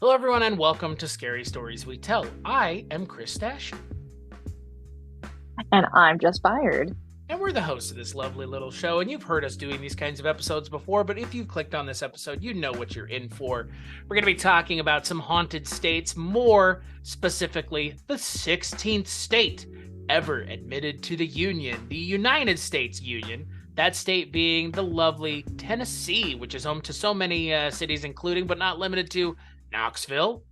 Hello, everyone, and welcome to Scary Stories We Tell. I am Chris Stash, And I'm just fired. and we're the hosts of this lovely little show. And you've heard us doing these kinds of episodes before, but if you've clicked on this episode, you know what you're in for. We're going to be talking about some haunted states, more specifically, the 16th state ever admitted to the Union, the United States Union. That state being the lovely Tennessee, which is home to so many cities, including but not limited to Knoxville,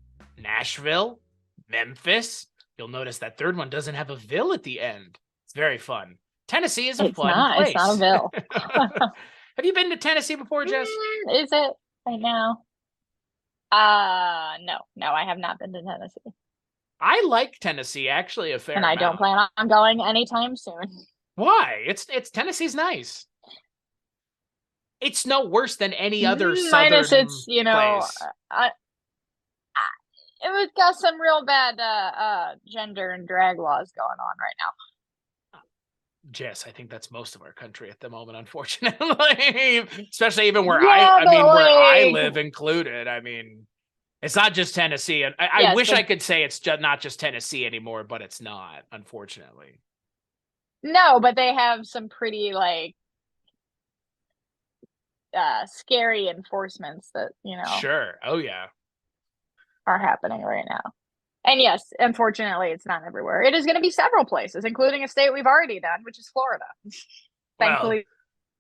Nashville, Memphis. You'll notice that third one doesn't have a "ville" at the end. It's very fun. Tennessee is a fun It's not a place. bill. Have you been to Tennessee before, Jess? Is it right now? No, I have not been to Tennessee. I like Tennessee actually a fair And I amount. don't plan on going anytime soon. Why? It's Tennessee's nice. It's no worse than any other Minus southern it's, place. it got some real bad gender and drag laws going on right now. Jess, I think that's most of our country at the moment, unfortunately. Especially even where Yeah, I mean, but where I like, live included. I mean, it's not just Tennessee. And I yes, wish but I could say it's just not just Tennessee anymore, but it's not, unfortunately. no, but they have some pretty scary enforcements that, Sure. Oh, yeah. are happening right now. And yes, unfortunately, it's not everywhere. It is going to be several places, including a state we've already done, which is Florida. Well, Thankfully,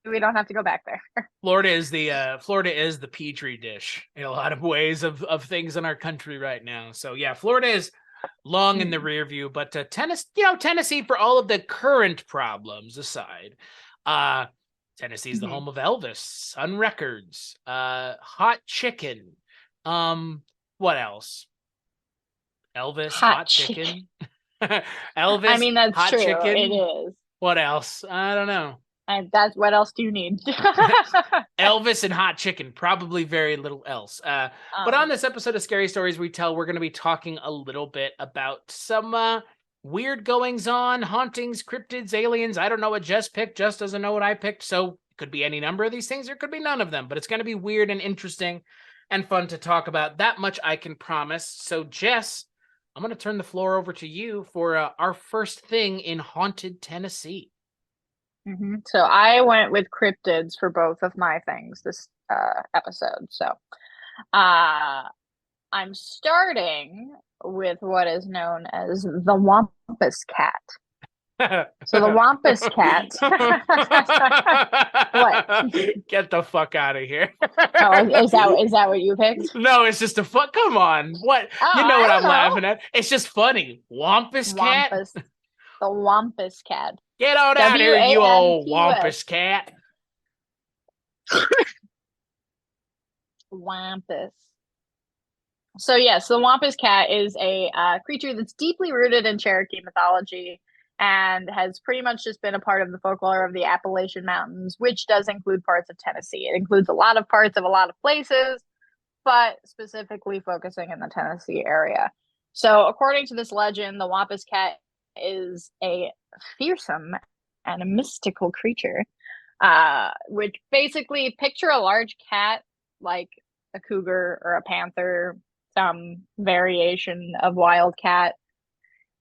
we don't have to go back there. Florida is the petri dish in a lot of ways of things in our country right now. So yeah, Florida is long in the rear view, but Tennessee, for all of the current problems aside, Tennessee's the home of Elvis, Sun Records, Hot Chicken. What else? Elvis, Hot Chicken. Elvis, I mean, that's Hot true. It Chicken. is. What else? I don't know. And that's what else do you need? Elvis and Hot Chicken, probably very little else. But on this episode of Scary Stories We Tell, we're going to be talking a little bit about some weird goings on, hauntings, cryptids, aliens. I don't know what Jess picked. Jess doesn't know what I picked. So it could be any number of these things, or it could be none of them. But it's going to be weird and interesting and fun to talk about. That much I can promise. So, Jess, I'm going to turn the floor over to you for our first thing in haunted Tennessee. So I went with cryptids for both of my things this episode. So I'm starting with what is known as the Wampus Cat. So the Wampus Cat. What? Get the fuck out of here. Oh, is that what you picked? No, it's just a fuck. Come on. What? Oh, You know I what don't I'm know. laughing at? It's just funny. Wampus cat? Wampus. The Wampus Cat. Get on out here, you old W-A-M-P-U-S. Wampus cat. Wampus. So yes, the Wampus Cat is a creature that's deeply rooted in Cherokee mythology and has pretty much just been a part of the folklore of the Appalachian Mountains, which does include parts of Tennessee. It includes a lot of parts of a lot of places, but specifically focusing in the Tennessee area. So according to this legend, the Wampus Cat is a fearsome and a mystical creature, which basically picture a large cat like a cougar or a panther, some variation of wildcat,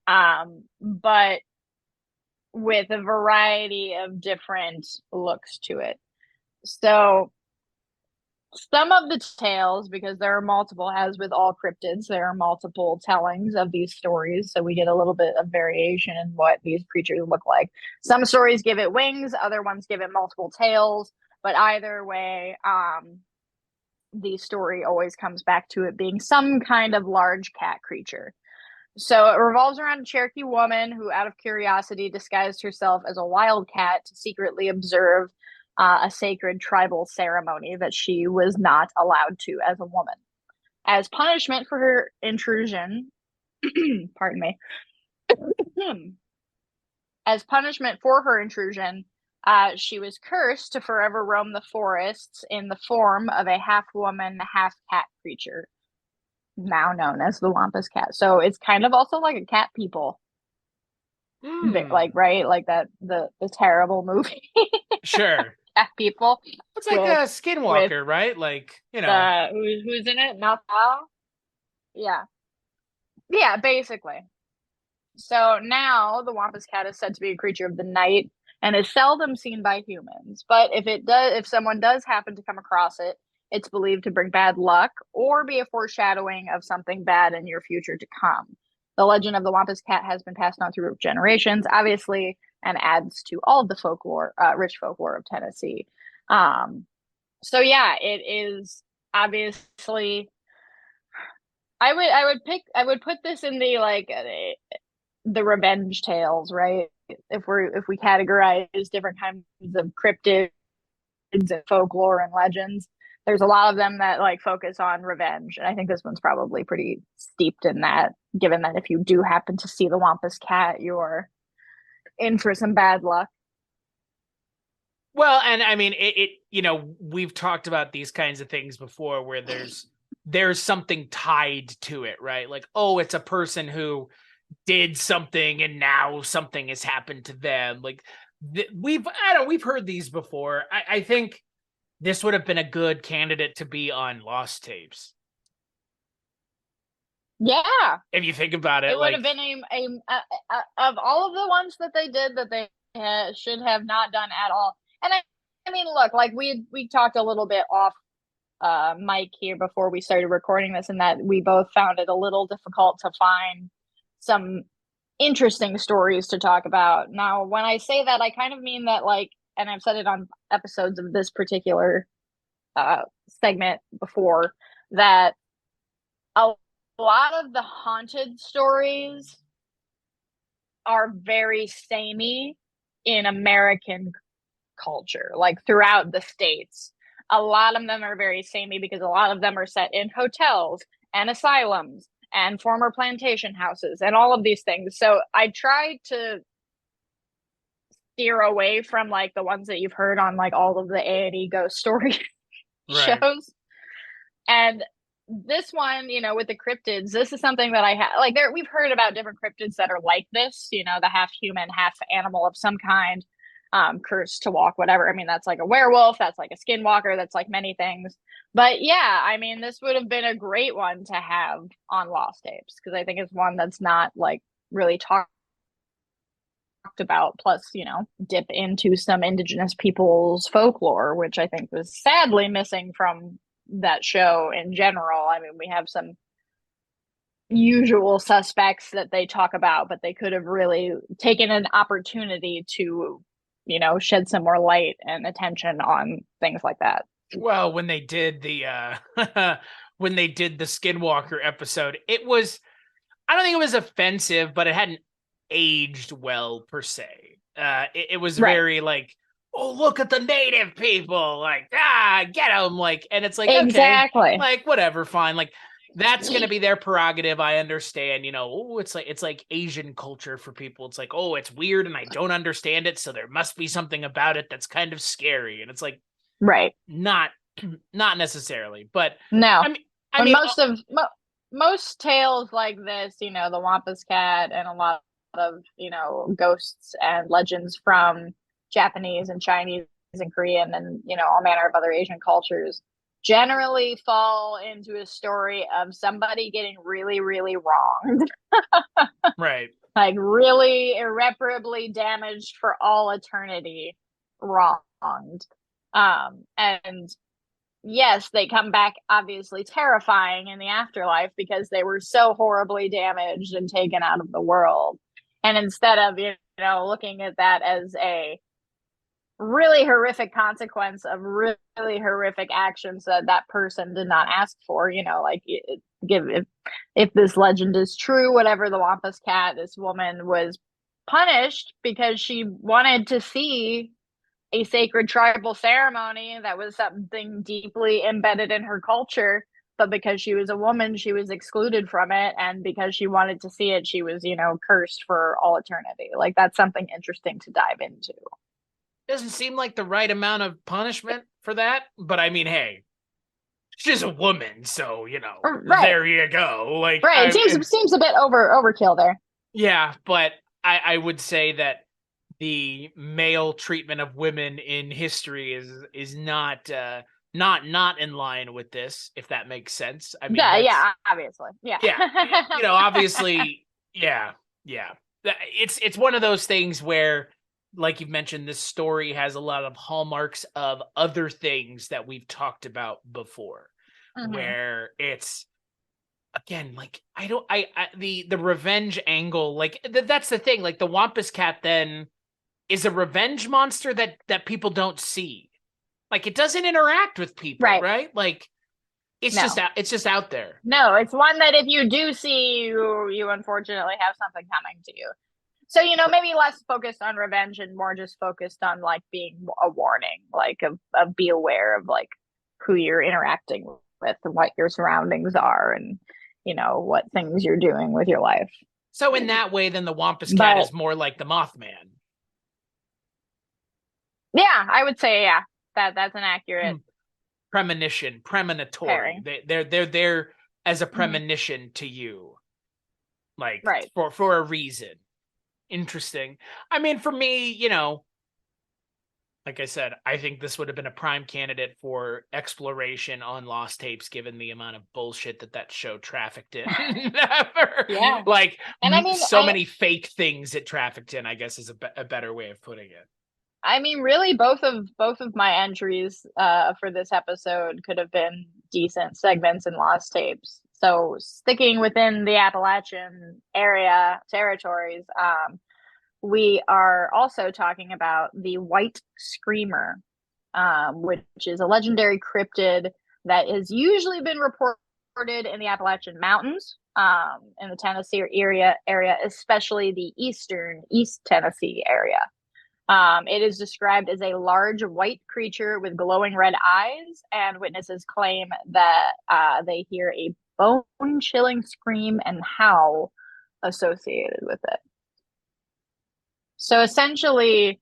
but with a variety of different looks to it. So some of the tales, because there are multiple, as with all cryptids, there are multiple tellings of these stories. So we get a little bit of variation in what these creatures look like. Some stories give it wings, other ones give it multiple tails. But either way, the story always comes back to it being some kind of large cat creature. So it revolves around a Cherokee woman who, out of curiosity, disguised herself as a wildcat to secretly observe a sacred tribal ceremony that she was not allowed to as a woman. As punishment for her intrusion, pardon me, as punishment for her intrusion, she was cursed to forever roam the forests in the form of a half woman, half cat creature, now known as the Wampus Cat. So it's kind of also like a cat people. Like, right? Like the terrible movie. Sure. Cat people. It's like a Skinwalker, right? Like, Who's in it? Mouth Yeah. Yeah, basically. So now the Wampus Cat is said to be a creature of the night and is seldom seen by humans. But if someone does happen to come across it, it's believed to bring bad luck or be a foreshadowing of something bad in your future to come. The legend of the Wampus Cat has been passed on through generations, obviously, and adds to all of the folklore, rich folklore of Tennessee. So yeah, it is obviously. I would put this in the like the revenge tales, right? If we categorize different kinds of cryptids and folklore and legends, there's a lot of them that like focus on revenge, and I think this one's probably pretty steeped in that. Given that if you do happen to see the Wampus Cat, you're in for some bad luck. Well, and I mean, we've talked about these kinds of things before, where there's something tied to it, right? Like, oh, it's a person who did something and now something has happened to them. Like we've heard these before. I think this would have been a good candidate to be on Lost Tapes. Yeah, if you think about it, it would have been of all of the ones that they did that they should have not done at all. And I mean, look, like we talked a little bit off mic here before we started recording this, and that we both found it a little difficult to find some interesting stories to talk about. Now, when I say that, I kind of mean that, like, and I've said it on episodes of this particular segment before, that a lot of the haunted stories are very samey in American culture, like throughout the states. A lot of them are very samey because a lot of them are set in hotels and asylums and former plantation houses and all of these things. So I try to steer away from like the ones that you've heard on like all of the A&E ghost story shows. And this one, you know, with the cryptids, this is something that I have like we've heard about different cryptids that are like this, you know, the half human, half animal of some kind, cursed to walk, whatever. I mean, that's like a werewolf, that's like a skinwalker, that's like many things. But yeah, I mean, this would have been a great one to have on Lost Tapes because I think it's one that's not like really talked about. Plus, you know, dip into some indigenous people's folklore, which I think was sadly missing from that show in general. I mean, we have some usual suspects that they talk about, but they could have really taken an opportunity to, you know, shed some more light and attention on things like that. Well, when they did the when they did the Skinwalker episode, it was, I don't think it was offensive, but it hadn't aged well per se. It was very like, oh, look at the native people, like, get them, like, and it's like, exactly. Okay, like, whatever, fine, like, that's gonna be their prerogative. I understand, you know. Oh, it's like Asian culture for people. It's like, oh, it's weird and I don't understand it, so there must be something about it that's kind of scary. And it's like, right, not necessarily, but no. I mean, most tales like this, you know, the Wampus Cat and a lot of, you know, ghosts and legends from Japanese and Chinese and Korean and, you know, all manner of other Asian cultures generally fall into a story of somebody getting really, really wronged. right. Like really irreparably damaged for all eternity, wronged. And yes, they come back obviously terrifying in the afterlife because they were so horribly damaged and taken out of the world. And instead of, you know, looking at that as a really horrific consequence of really horrific actions that that person did not ask for, you know, like if this legend is true, whatever, the Wampus Cat, this woman was punished because she wanted to see a sacred tribal ceremony that was something deeply embedded in her culture, but because she was a woman, she was excluded from it, and because she wanted to see it, she was, you know, cursed for all eternity. Like, that's something interesting to dive into. Doesn't seem like the right amount of punishment for that, but I mean, hey, she's a woman, so, you know, there you go. Like, right, it seems a bit overkill there. Yeah, but I would say that the male treatment of women in history is not not in line with this, if that makes sense. I mean, Yeah, obviously. Yeah. Obviously, yeah. It's one of those things where, like you've mentioned, this story has a lot of hallmarks of other things that we've talked about before, where it's, again, like, the revenge angle, like, that's the thing, like, the Wampus Cat then is a revenge monster that people don't see. Like, it doesn't interact with people, right? Like, it's just out there. No, it's one that if you do see, you unfortunately have something coming to you. So, maybe less focused on revenge and more just focused on, like, being a warning, like, of be aware of, like, who you're interacting with and what your surroundings are and, what things you're doing with your life. So in that way, then the Wampus Cat is more like the Mothman. Yeah, I would say, yeah, that's an accurate premonitory. They're there as a premonition to you, like, for a reason. Interesting. I mean, for me, like I said, I think this would have been a prime candidate for exploration on Lost Tapes, given the amount of bullshit that show trafficked in. Yeah. Like, and I mean, so many fake things it trafficked in, I guess, is a better way of putting it. I mean, really, both of my entries for this episode could have been decent segments in Lost Tapes. So sticking within the Appalachian area territories, we are also talking about the White Screamer, which is a legendary cryptid that has usually been reported in the Appalachian Mountains, in the Tennessee area, especially the East Tennessee area. It is described as a large white creature with glowing red eyes, and witnesses claim that they hear a bone-chilling scream and howl associated with it. So essentially,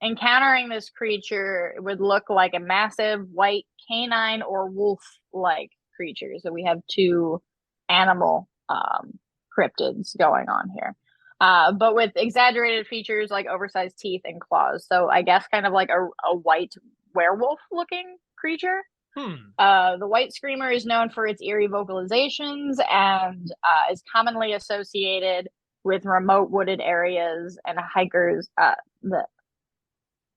encountering this creature would look like a massive white canine or wolf-like creature. So we have two animal cryptids going on here. But with exaggerated features like oversized teeth and claws. So I guess kind of like a white werewolf-looking creature. The White Screamer is known for its eerie vocalizations and is commonly associated with remote wooded areas and hikers.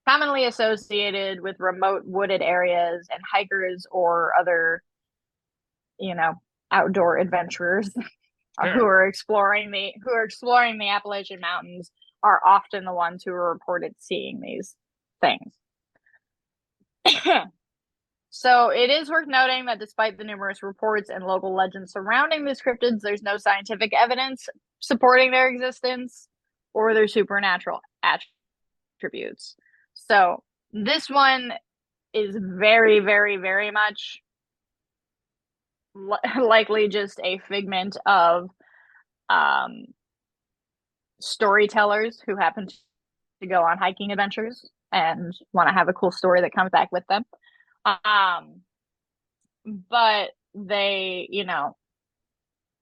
Commonly associated with remote wooded areas and hikers or other, outdoor adventurers. Sure. who are exploring the Appalachian Mountains are often the ones who are reported seeing these things. So it is worth noting that despite the numerous reports and local legends surrounding these cryptids, there's no scientific evidence supporting their existence or their supernatural attributes. So this one is very, very, very much likely just a figment of storytellers who happen to go on hiking adventures and want to have a cool story that comes back with them. But they,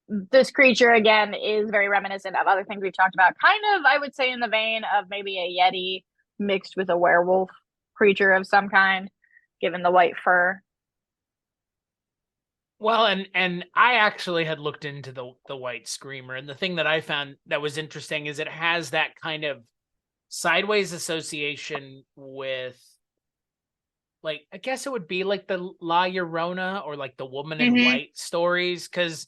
this creature again is very reminiscent of other things we've talked about. Kind of, I would say, in the vein of maybe a Yeti mixed with a werewolf creature of some kind, given the white fur. Well, and I actually had looked into the White Screamer, and the thing that I found that was interesting is it has that kind of sideways association with, like, I guess it would be like the La Llorona or like the Woman in White stories, because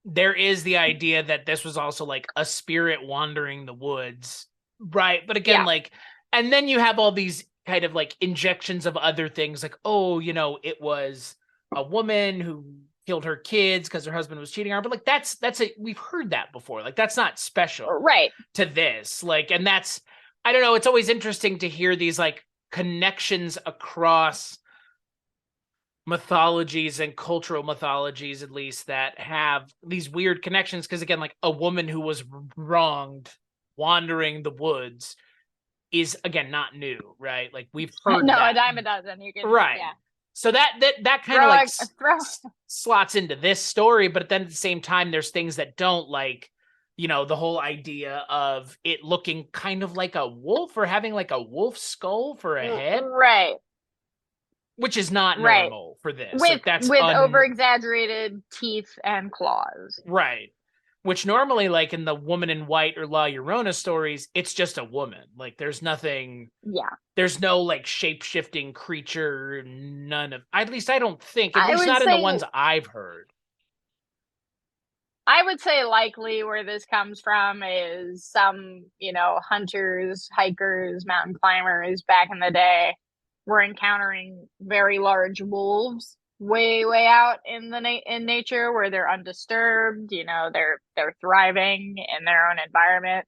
there is the idea that this was also like a spirit wandering the woods, right? But again, like, and then you have all these kind of like injections of other things, like, oh, it was a woman who killed her kids because her husband was cheating on her. But like we've heard that before. Like, that's not special, right, to this. Like, and that's, I don't know, it's always interesting to hear these like connections across mythologies and cultural mythologies, at least, that have these weird connections. Because again, like, a woman who was wronged wandering the woods is, again, not new, right? Like, we've heard that. a dime a dozen. You can, right. Yeah. So that kind of like slots into this story, but then at the same time, there's things that don't, like, the whole idea of it looking kind of like a wolf or having like a wolf skull for a head. Right. which is not Right. normal for this. With Like that's over exaggerated teeth and claws. right. Which normally, like in the Woman in White or La Llorona stories, it's just a woman. Like there's nothing. Yeah. There's no like shape shifting creature. None of. At least I don't think. At I least would not in the say ones I've heard. I would say likely where this comes from is some, hunters, hikers, mountain climbers back in the day were encountering very large wolves way out in in nature where they're undisturbed, they're thriving in their own environment.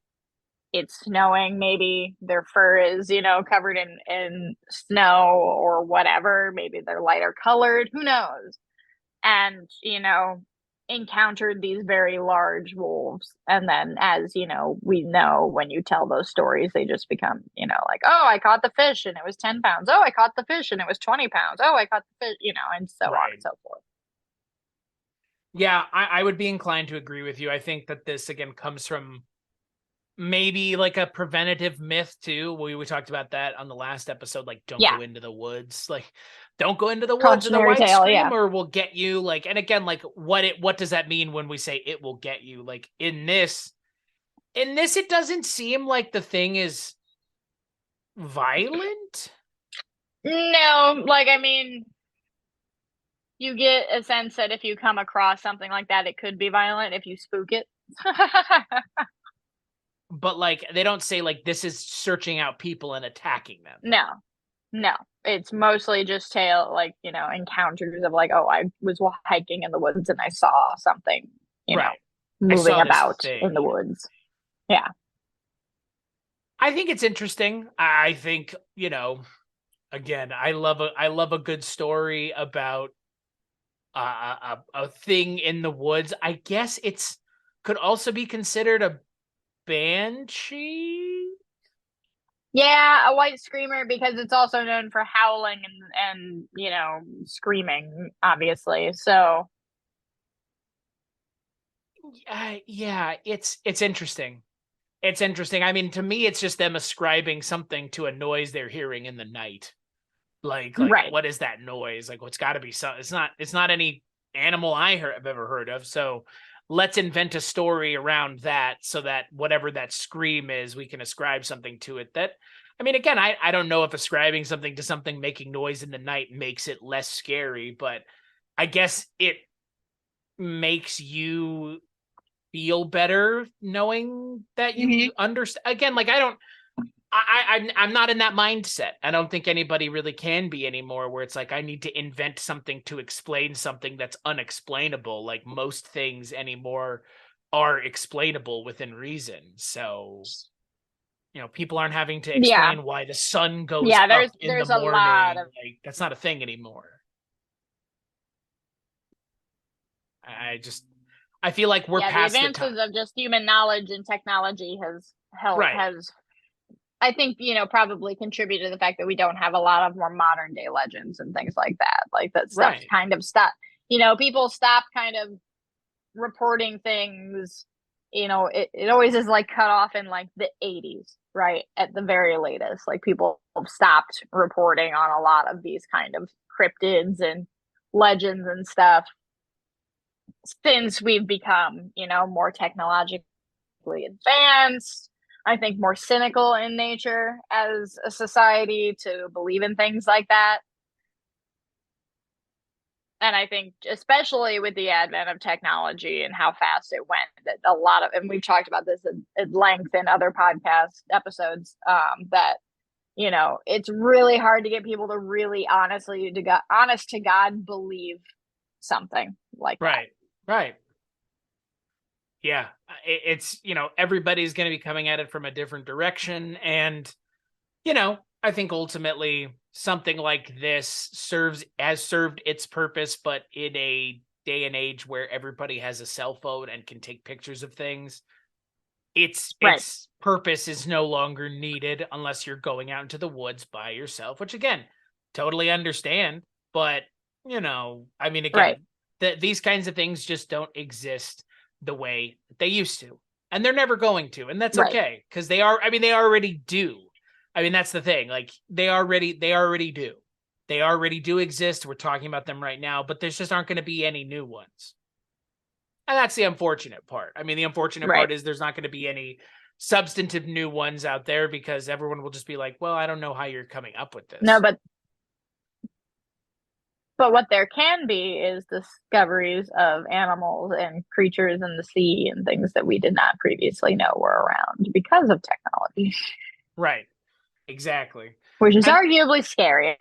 It's snowing, maybe their fur is, covered in snow or whatever, maybe they're lighter colored, who knows? And encountered these very large wolves, and then, as we know, when you tell those stories, they just become, like, oh, I caught the fish and it was 10 pounds, oh, I caught the fish and it was 20 pounds, oh, I caught the fish, and so on and so forth. Yeah, I would be inclined to agree with you. I think that this again comes from maybe like a preventative myth too. We talked about that on the last episode, like don't go into the woods. Like don't go into the woods or the white screamer will get you. Like, and again, like what does that mean when we say it will get you? Like in this it doesn't seem like the thing is violent. No, like, I mean, you get a sense that if you come across something like that, it could be violent if you spook it. But like they don't say like this is searching out people and attacking them. No, it's mostly just encounters of like, oh, I was hiking in the woods and I saw something, moving about in the woods. Yeah. I think it's interesting. I think, again, I love a good story about a thing in the woods. I guess it's could also be considered a banshee. Yeah, a white screamer, because it's also known for howling and screaming, obviously. So yeah, it's interesting. It's interesting. I mean, to me, it's just them ascribing something to a noise they're hearing in the night. Like right. What is that noise? Like, it's got to be some. It's not any animal I've ever heard of. So let's invent a story around that so that whatever that scream is, we can ascribe something to it. That, I mean, again, I don't know if ascribing something to something making noise in the night makes it less scary, but I guess it makes you feel better knowing that you understand. Again, like I'm not in that mindset. I don't think anybody really can be anymore, where it's like I need to invent something to explain something that's unexplainable. Like most things anymore are explainable within reason. So, people aren't having to explain why the sun goes up in the morning. Like that's not a thing anymore. I feel like we're past the advances of just human knowledge and technology has helped, I think, probably contributed to the fact that we don't have a lot of more modern day legends and things like that. Like that stuff kind of stopped. People stop kind of reporting things. It always is like cut off in like the 80s, right? At the very latest, like people have stopped reporting on a lot of these kind of cryptids and legends and stuff since we've become, more technologically advanced. I think more cynical in nature as a society to believe in things like that. And I think especially with the advent of technology and how fast it went, that a lot of, and we've talked about this at length in other podcast episodes, that, it's really hard to get people to really honest to God believe something like that. Right. Yeah, it's, everybody's going to be coming at it from a different direction. And, I think ultimately something like this has served its purpose, but in a day and age where everybody has a cell phone and can take pictures of things, its purpose is no longer needed unless you're going out into the woods by yourself, which again, totally understand. But, I mean, again, these kinds of things just don't exist the way they used to, and they're never going to, and that's okay, because they already do. I mean, that's the thing, like they already do. They already do exist. We're talking about them right now, but there's just aren't going to be any new ones. And that's the unfortunate part. I mean, the unfortunate part is there's not going to be any substantive new ones out there because everyone will just be like, well, I don't know how you're coming up with this. No, but what there can be is discoveries of animals and creatures in the sea and things that we did not previously know were around because of technology. Right. Exactly. Which is arguably scarier.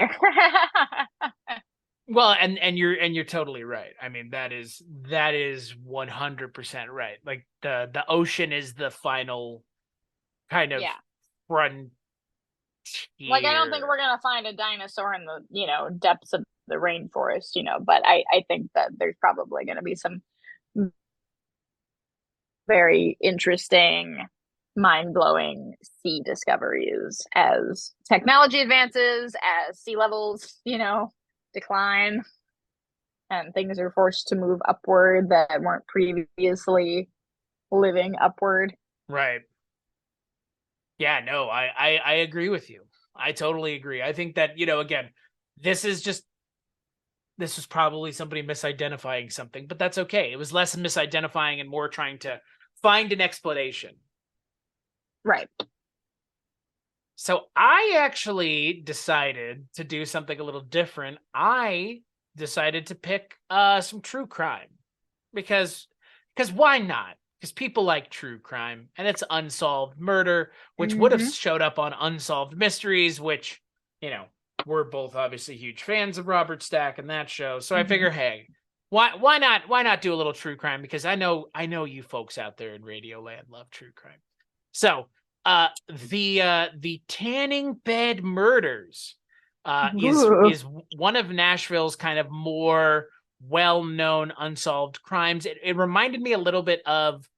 Well, and you're totally right. I mean, that is 100% right. Like the ocean is the final kind of frontier. Like, I don't think we're gonna find a dinosaur in the depths of the rainforest, but I think that there's probably gonna be some very interesting, mind-blowing sea discoveries as technology advances, as sea levels, decline, and things are forced to move upward that weren't previously living upward. Right. Yeah, no, I agree with you. I totally agree. I think that, again, this was probably somebody misidentifying something, but that's okay. It was less misidentifying and more trying to find an explanation. Right. So I actually decided to do something a little different. I decided to pick some true crime because why not? Because people like true crime, and it's unsolved murder, which would have showed up on Unsolved Mysteries, which, we're both obviously huge fans of Robert Stack and that show. So I figure, hey, why not do a little true crime? Because I know you folks out there in Radioland love true crime. So the Tanning Bed Murders is one of Nashville's kind of more well-known unsolved crimes. It reminded me a little bit of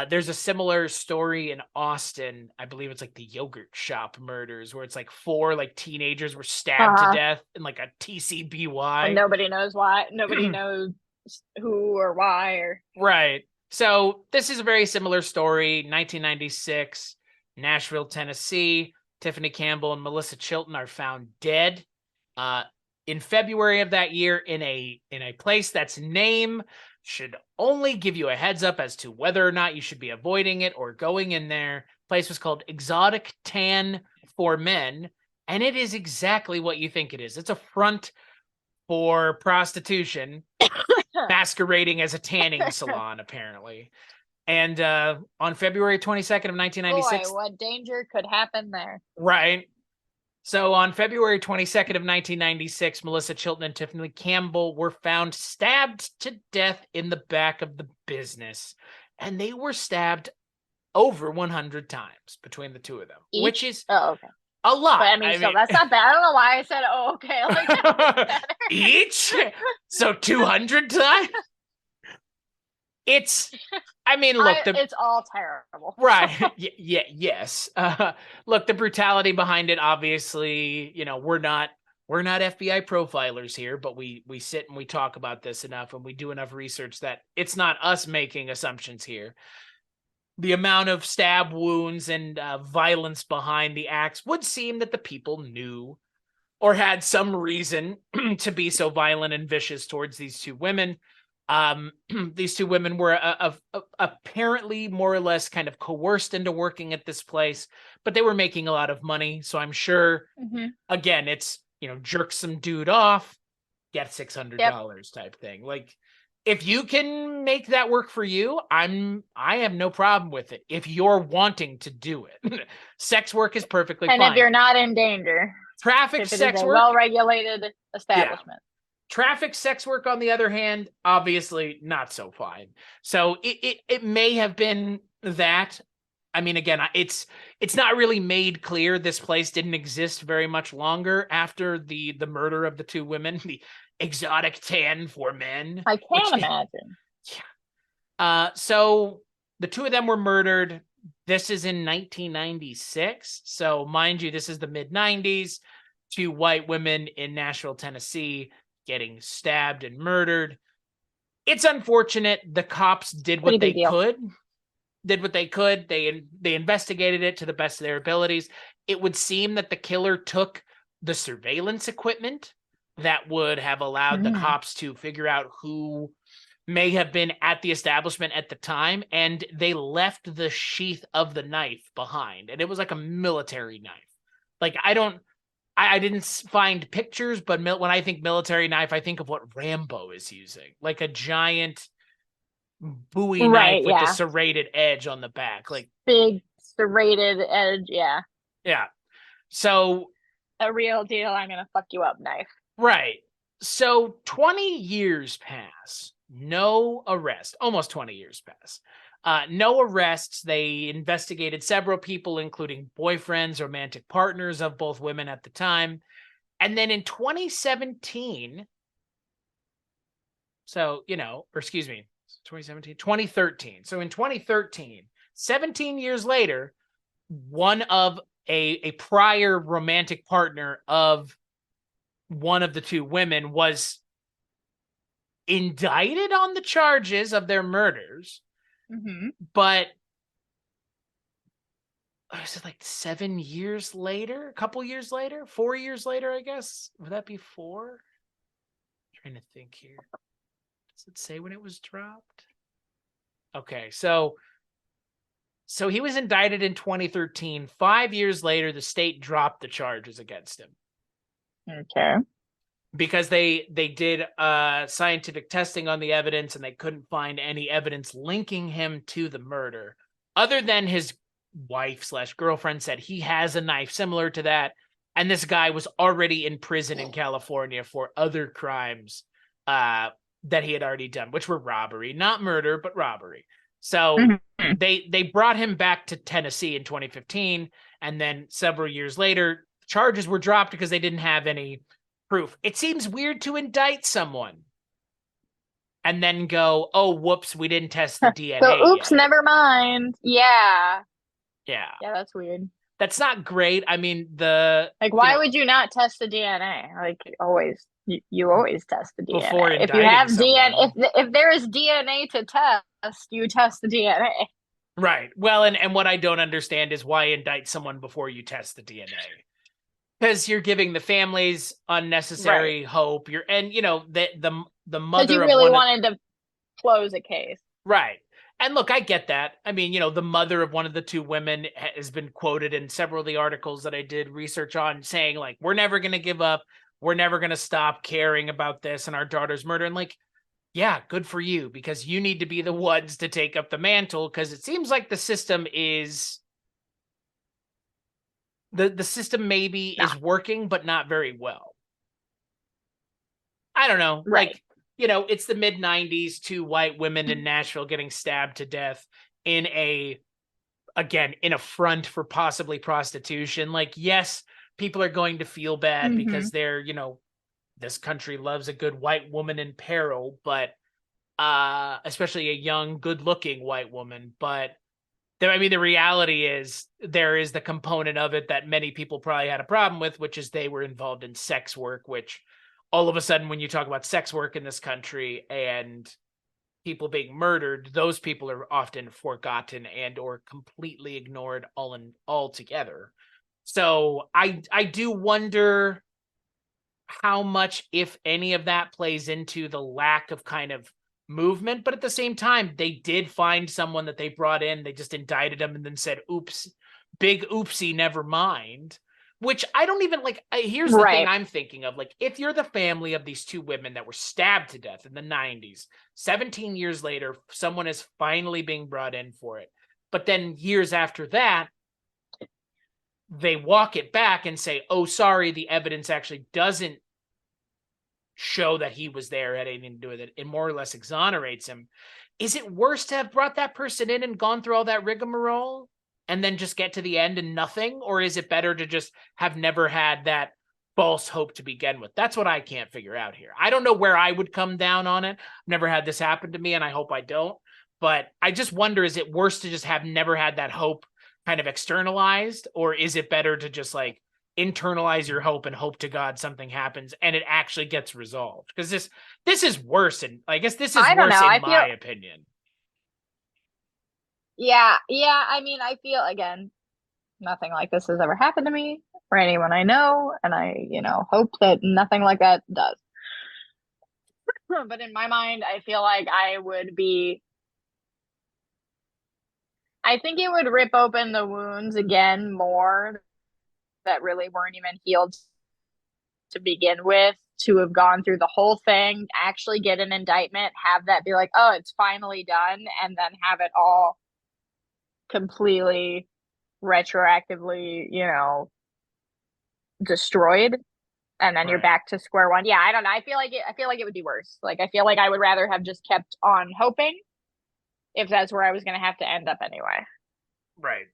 there's a similar story in Austin. I believe it's like the Yogurt Shop murders, where it's like 4 like teenagers were stabbed to death in like a TCBY. And nobody knows why. Nobody knows who or why or right. So this is a very similar story. 1996, Nashville, Tennessee. Tiffany Campbell and Melissa Chilton are found dead in February of that year in a place that's name should only give you a heads up as to whether or not you should be avoiding it or going in there. Place was called Exotic Tan for Men, and it is exactly what you think it is. It's a front for prostitution masquerading as a tanning salon, apparently. And on February 22nd of 1996... Boy, what danger could happen there. Right. So on February 22nd of 1996, Melissa Chilton and Tiffany Campbell were found stabbed to death in the back of the business. And they were stabbed over 100 times between the two of them, which is a lot. But, I mean, that's not bad. I don't know why I said, okay. Like, each? So 200 times? It's all terrible. Right. Yes. Look, the brutality behind it, obviously, we're not FBI profilers here, but we sit and we talk about this enough and we do enough research that it's not us making assumptions here. The amount of stab wounds and violence behind the acts would seem that the people knew or had some reason to be so violent and vicious towards these two women. These two women were apparently more or less kind of coerced into working at this place, but they were making a lot of money. So I'm sure, again, it's, jerk some dude off, get $600 type thing. Like, if you can make that work for you, I have no problem with it. If you're wanting to do it, sex work is perfectly fine. And if you're not in danger, traffic sex work, well-regulated establishment. Yeah. Traffic sex work, on the other hand, obviously not so fine. So it may have been that. I mean, again, it's not really made clear. This place didn't exist very much longer after the murder of the two women, the Exotic Tan for Men. I can't imagine. Yeah. So the two of them were murdered. This is in 1996. So mind you, this is the mid-90s. 2 white women in Nashville, Tennessee, getting stabbed and murdered. It's unfortunate. The cops did what they could. They investigated it to the best of their abilities. It would seem that the killer took the surveillance equipment that would have allowed the cops to figure out who may have been at the establishment at the time, and they left the sheath of the knife behind, and it was like a military knife. Like, I didn't find pictures, but when I think military knife, I think of what Rambo is using, like a giant Bowie knife with the serrated edge on the back, like big serrated edge. Yeah. So a real deal, I'm gonna fuck you up knife. Right. So 20 years pass, no arrest. Almost 20 years pass. No arrests. They investigated several people, including boyfriends, romantic partners of both women at the time. And then in 2017, so, 2013. So in 2013, 17 years later, one of a prior romantic partner of one of the two women was indicted on the charges of their murders. But is it like 7 years later? A couple years later? 4 years later, I guess? Would that be 4? I'm trying to think here. Does it say when it was dropped? Okay, so he was indicted in 2013. 5 years later, the state dropped the charges against him. Okay. Because they did scientific testing on the evidence, and they couldn't find any evidence linking him to the murder, other than his wife/girlfriend said he has a knife similar to that, and this guy was already in prison in California for other crimes that he had already done, which were robbery, not murder, but robbery. So they brought him back to Tennessee in 2015, and then several years later, charges were dropped because they didn't have any proof. It seems weird to indict someone and then go, oh, whoops, we didn't test the DNA. So, oops, yet. Never mind. Yeah, that's weird. That's not great. I mean, why would you not test the DNA? Like, always, you always test the DNA before if you have someone. DNA. If there is DNA to test, you test the DNA. Right. Well, and what I don't understand is why indict someone before you test the DNA. Because you're giving the families unnecessary hope. The mother. Because you really wanted to close a case, right? And look, I get that. I mean, the mother of one of the two women has been quoted in several of the articles that I did research on, saying like, "We're never going to give up. We're never going to stop caring about this and our daughter's murder." And like, yeah, good for you, because you need to be the ones to take up the mantle, because it seems like the system is. The system maybe is working, but not very well. I don't know. Right. Like, it's the mid-90s, 2 white women in Nashville getting stabbed to death in a front for possibly prostitution. Like, yes, people are going to feel bad because they're, this country loves a good white woman in peril, but especially a young, good-looking white woman. But the reality is there is the component of it that many people probably had a problem with, which is they were involved in sex work, which all of a sudden, when you talk about sex work in this country and people being murdered, those people are often forgotten and or completely ignored altogether. So I do wonder how much, if any, of that plays into the lack of kind of movement. But at the same time, they did find someone that they brought in. They just indicted him and then said, oops, big oopsie, never mind. Which I don't even like. Here's the thing I'm thinking of. Like, if you're the family of these two women that were stabbed to death in the 90s, 17 years later, someone is finally being brought in for it. But then years after that, they walk it back and say, oh, sorry, the evidence actually doesn't show that he was there, had anything to do with it. It more or less exonerates him. Is it worse to have brought that person in and gone through all that rigmarole and then just get to the end and nothing? Or is it better to just have never had that false hope to begin with? That's what I can't figure out here. I don't know where I would come down on it. I've never had this happen to me, and I hope I don't. But I just wonder, is it worse to just have never had that hope kind of externalized? Or is it better to just like internalize your hope and hope to God something happens and it actually gets resolved? Because this is worse, and I guess this is worse in my opinion. Yeah. I mean, I feel, again, Nothing like this has ever happened to me or anyone I know, and I, hope that nothing like that does. But in my mind, I feel like I think it would rip open the wounds again more that really weren't even healed to begin with, to have gone through the whole thing, actually get an indictment, have that be like, oh, it's finally done, and then have it all completely retroactively, destroyed, and then you're Right. back to square one. Yeah, I don't know. I feel like it would be worse. Like, I feel like I would rather have just kept on hoping if that's where I was going to have to end up anyway. Right.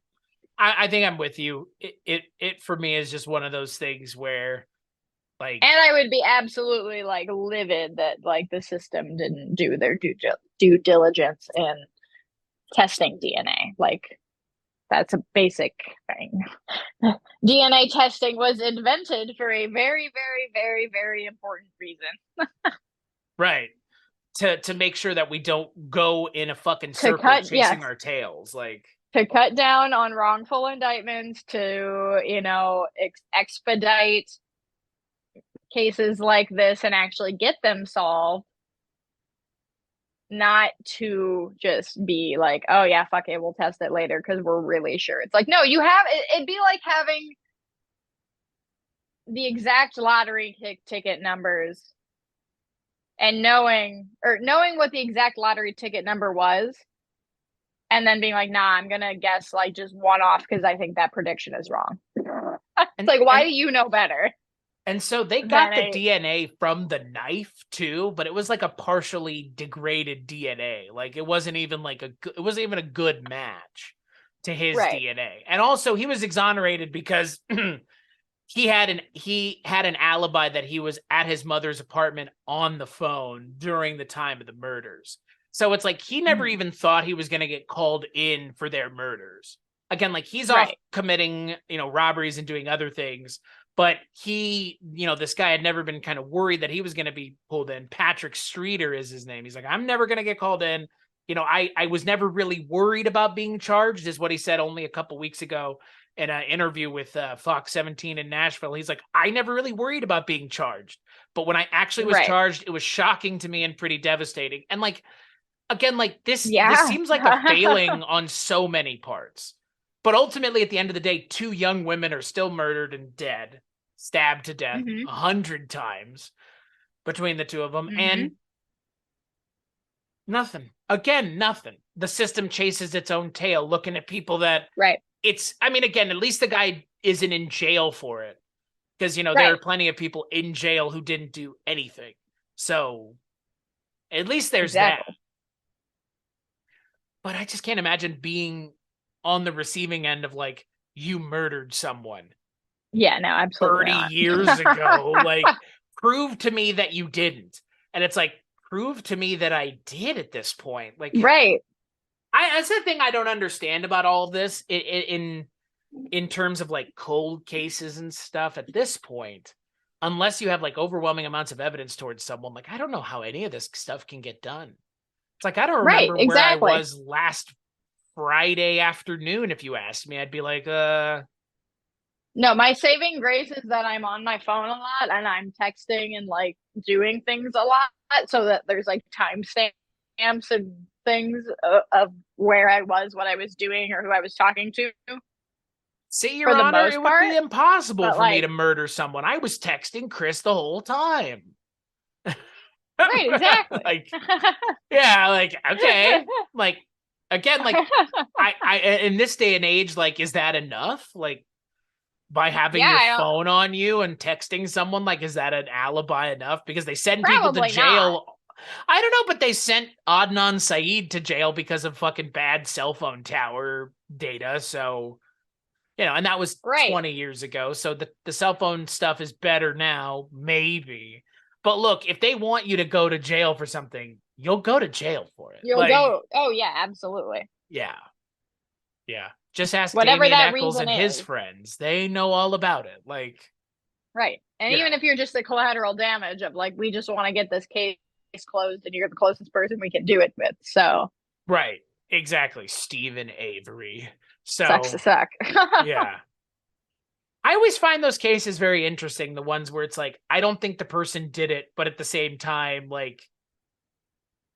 I think I'm with you. It for me is just one of those things where, like, And I would be absolutely like livid that like the system didn't do their due diligence in testing DNA. Like, that's a basic thing. DNA testing was invented for a very, very, very, very important reason. right. To make sure that we don't go in a fucking To circle cut, yes, chasing our tails. Like, to cut down on wrongful indictments, to, expedite cases like this and actually get them solved, not to just be like, oh yeah, fuck it, we'll test it later because we're really sure. It's like, no, it'd be like having the exact lottery ticket numbers and knowing what the exact lottery ticket number was, and then being like, nah, I'm gonna guess like just one off because I think that prediction is wrong. It's and like, why and do you know better and so they than got the a DNA from the knife too, but it was like a partially degraded DNA. Like, it wasn't even a good match to his right? DNA. And also he was exonerated because he had an alibi that he was at his mother's apartment on the phone during the time of the murders. So it's like he never Mhm. even thought he was going to get called in for their murders. Again, like, he's off Right. committing, robberies and doing other things, but this guy had never been kind of worried that he was going to be pulled in. Patrick Streeter is his name. He's like, I'm never going to get called in. I was never really worried about being charged, is what he said only a couple weeks ago in an interview with Fox 17 in Nashville. He's like, I never really worried about being charged, but when I actually was Right. charged, it was shocking to me and pretty devastating. And like, again, like, this Yeah. seems like a failing on so many parts. But ultimately, at the end of the day, two young women are still murdered and dead, stabbed to death hmm 100 times between the two of them, and hmm nothing. Again, nothing. The system chases its own tail, looking at people that Right. I mean, again, at least the guy isn't in jail for it. Because, there are Right. plenty of people in jail who didn't do anything. So at least there's that. Exactly. But I just can't imagine being on the receiving end of, like, you murdered someone Yeah, no, absolutely 30 not. years ago. Like, prove to me that you didn't. And it's like, prove to me that I did at this point. Like, Right. that's the thing I don't understand about all of this in terms of like cold cases and stuff at this point. Unless you have like overwhelming amounts of evidence towards someone, like, I don't know how any of this stuff can get done. It's like, I don't Right. remember where I Exactly. was last Friday afternoon. If you asked me, I'd be like, No, my saving grace is that I'm on my phone a lot and I'm texting and like doing things a lot, so that there's like timestamps and things of where I was, what I was doing, or who I was talking to say, for Your the Honor, most it would be part. impossible But for me like, to murder someone. I was texting Chris the whole time. right, exactly. Like, yeah, like, okay. Like, again, like, I in this day and age, like, is that enough? Like, by having Yeah, your I don't, phone on you and texting someone, like, is that an alibi enough? Because they send people to probably not. jail. I don't know, but they sent Adnan Saeed to jail because of fucking bad cell phone tower data. So, and that was Right. 20 years ago. So the cell phone stuff is better now, maybe. But look, if they want you to go to jail for something, you'll go to jail for it. You'll Like, go, oh yeah, absolutely. yeah, yeah. Just ask Whatever Damien that Eccles reason and his is. friends. They know all about it. Like, Right. And you even know, if you're just the collateral damage of like, we just want to get this case closed and you're the closest person we can do it with. So, right. Exactly. Stephen Avery. Sucks to So, suck. yeah. I always find those cases very interesting. The ones where it's like, I don't think the person did it, but at the same time, like,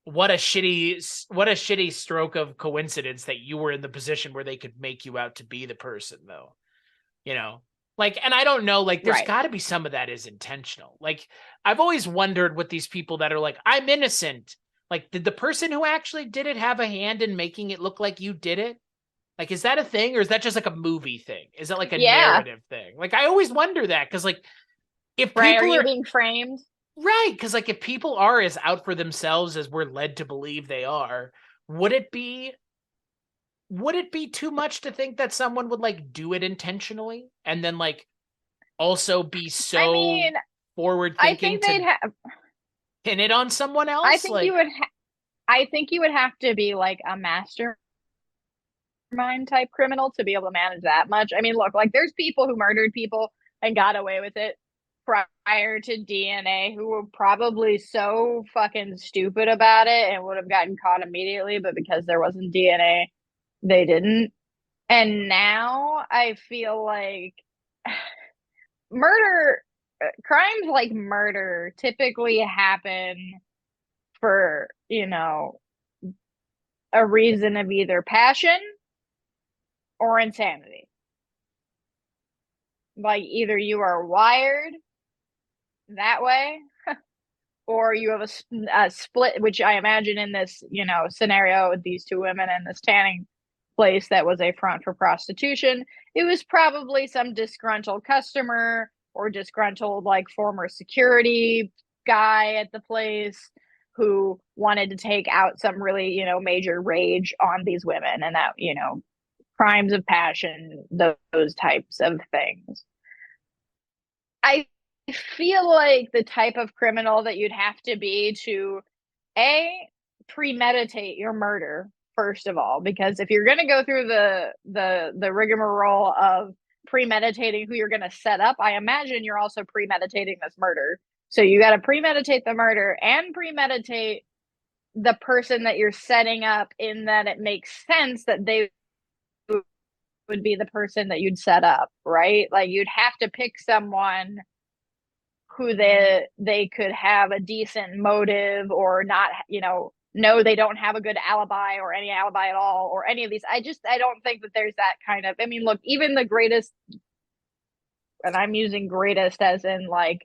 what a shitty stroke of coincidence that you were in the position where they could make you out to be the person, though. You know, like, and I don't know, like, there's Right. got to be some of that is intentional. Like, I've always wondered with these people that are like, I'm innocent. Like, did the person who actually did it have a hand in making it look like you did it? Like, is that a thing, or is that just like a movie thing? Is that like a Yeah. narrative thing? Like, I always wonder that, because like, if Right. Are people you are being framed? right, because like, if people are as out for themselves as we're led to believe they are, would it be too much to think that someone would like do it intentionally and then like also be I so mean, forward I thinking think to they'd have. pin it on someone I else? think you Like, would. I think you would have to be like a mastermind type criminal to be able to manage that much. I mean, look, like there's people who murdered people and got away with it prior to DNA who were probably so fucking stupid about it and would have gotten caught immediately, but because there wasn't DNA, they didn't. And now I feel like murder crimes like murder typically happen for, a reason of either passion or insanity. Like either you are wired that way or you have a split, which I imagine in this, scenario with these two women in this tanning place that was a front for prostitution, it was probably some disgruntled customer or disgruntled like former security guy at the place who wanted to take out some really, major rage on these women, and that, crimes of passion, those types of things. I feel like the type of criminal that you'd have to be to a premeditate your murder first of all, because if you're going to go through the rigmarole of premeditating who you're going to set up, I imagine you're also premeditating this murder. So you got to premeditate the murder and premeditate the person that you're setting up, in that it makes sense that they would be the person that you'd set up, right? Like you'd have to pick someone who they could have a decent motive or not, no, they don't have a good alibi or any alibi at all or any of these. I don't think that there's that kind of, I mean, look, even the greatest, and I'm using greatest as in like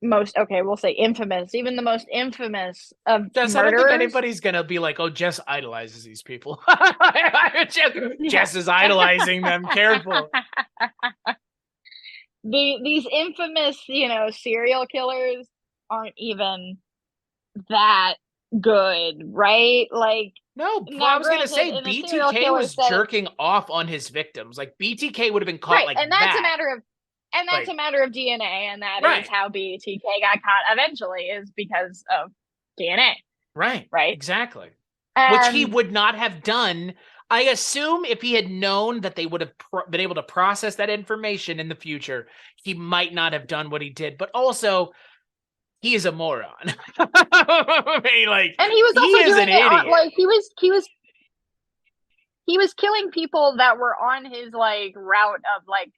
most, okay, we'll say infamous, even the most infamous of Jess, I don't think murderers. anybody's gonna be like, oh, Jess idolizes these people. Jess is idolizing them. Careful. These infamous, serial killers aren't even that good, right? Like, No, I now was gonna granted, say in a serial BTK killer was setting, jerking off on his victims. Like, BTK would have been caught right? like And that's a that. matter of Like, DNA, and that is right, how BTK got caught eventually, is because of DNA, right, right? exactly. Which he And would not have done. I assume if he had known that they would have been able to process that information in the future, he might not have done what he did. But also, he is a moron. I mean, like, he was he also is an doing it on, idiot. like, he was killing people that were on his like route of like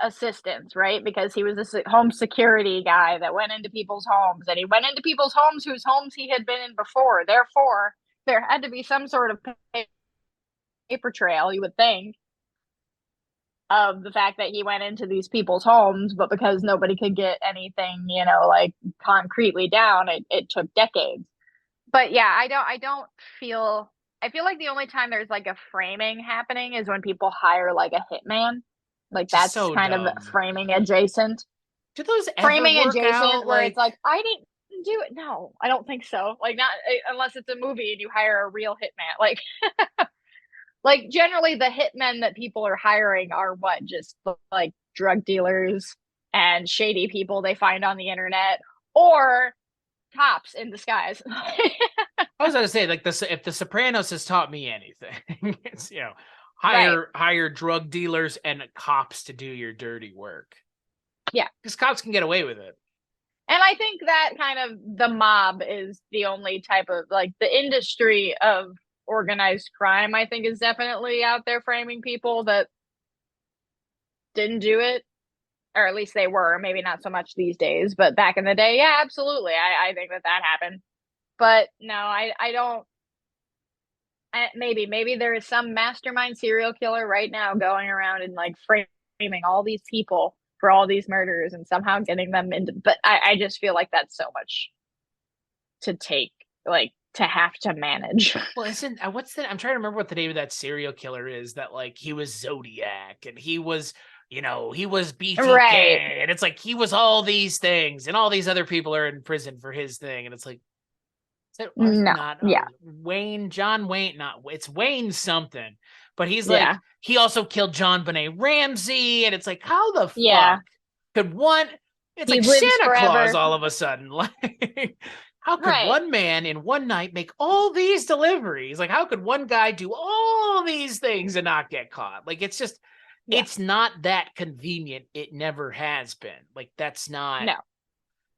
assistance, right? Because he was a home security guy that went into people's homes, and he went into people's homes whose homes he had been in before. Therefore, there had to be some sort of paper trail, you would think, of the fact that he went into these people's homes, but because nobody could get anything, like concretely down, it took decades. But yeah, I don't feel I feel like the only time there's like a framing happening is when people hire like a hitman. Like Just that's so kind of dumb. framing adjacent. Do those ever Framing work adjacent out? where it's Like, like, I didn't do it. No, I don't think so. Like, not unless it's a movie and you hire a real hitman. Like generally the hitmen that people are hiring are what, just like drug dealers and shady people they find on the internet, or cops in disguise. I was going to say, like, if The Sopranos has taught me anything, it's, Right. hire drug dealers and cops to do your dirty work. Yeah. Because cops can get away with it. And I think that kind of the mob is the only type of like the industry of, organized crime, I think, is definitely out there framing people that didn't do it, or at least they were. Maybe not so much these days, but back in the day, yeah, absolutely. I think that happened. But no, I don't. Maybe there is some mastermind serial killer right now going around and like framing all these people for all these murders and somehow getting them into. But I just feel like that's so much to take, like, to have to manage. Well, isn't what's that? I'm trying to remember what the name of that serial killer is. That like he was Zodiac and he was, he was BTK, Right. and it's like he was all these things, and all these other people are in prison for his thing, and it's like, is it No. not Yeah. John Wayne? Not it's Wayne something, but he's Yeah. like he also killed John Benet Ramsey, and it's like how the Yeah. fuck could one? It's He like lives Santa Claus forever. all of a sudden, like. How could Right. one man in one night make all these deliveries? Like, how could one guy do all these things and not get caught? Like, it's just, it's not that convenient. It never has been. Like, that's not. No.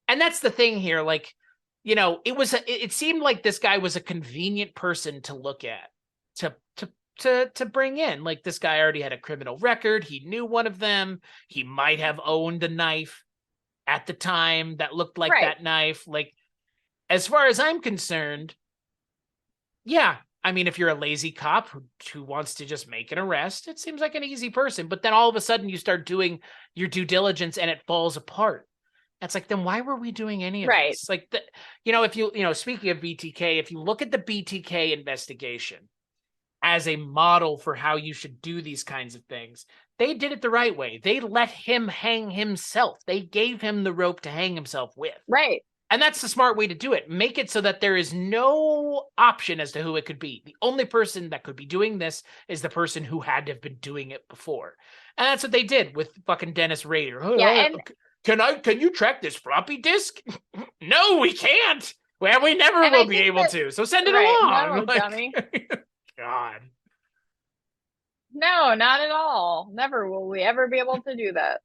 And that's the thing here. Like, it seemed like this guy was a convenient person to look at, to bring in. Like, this guy already had a criminal record. He knew one of them. He might have owned a knife at the time that looked like that knife. Like, as far as I'm concerned, yeah. I mean, if you're a lazy cop who wants to just make an arrest, it seems like an easy person. But then all of a sudden you start doing your due diligence and it falls apart. That's like, then why were we doing any of this? Like, if you, speaking of BTK, if you look at the BTK investigation as a model for how you should do these kinds of things, they did it the right way. They let him hang himself. They gave him the rope to hang himself with. Right. And that's the smart way to do it. Make it so that there is no option as to who it could be. The only person that could be doing this is the person who had to have been doing it before. And that's what they did with fucking Dennis Rader. Yeah, Can you track this floppy disk? No, we can't. Well, we never will be able to. So send it along. No, dummy. God. No, not at all. Never will we ever be able to do that.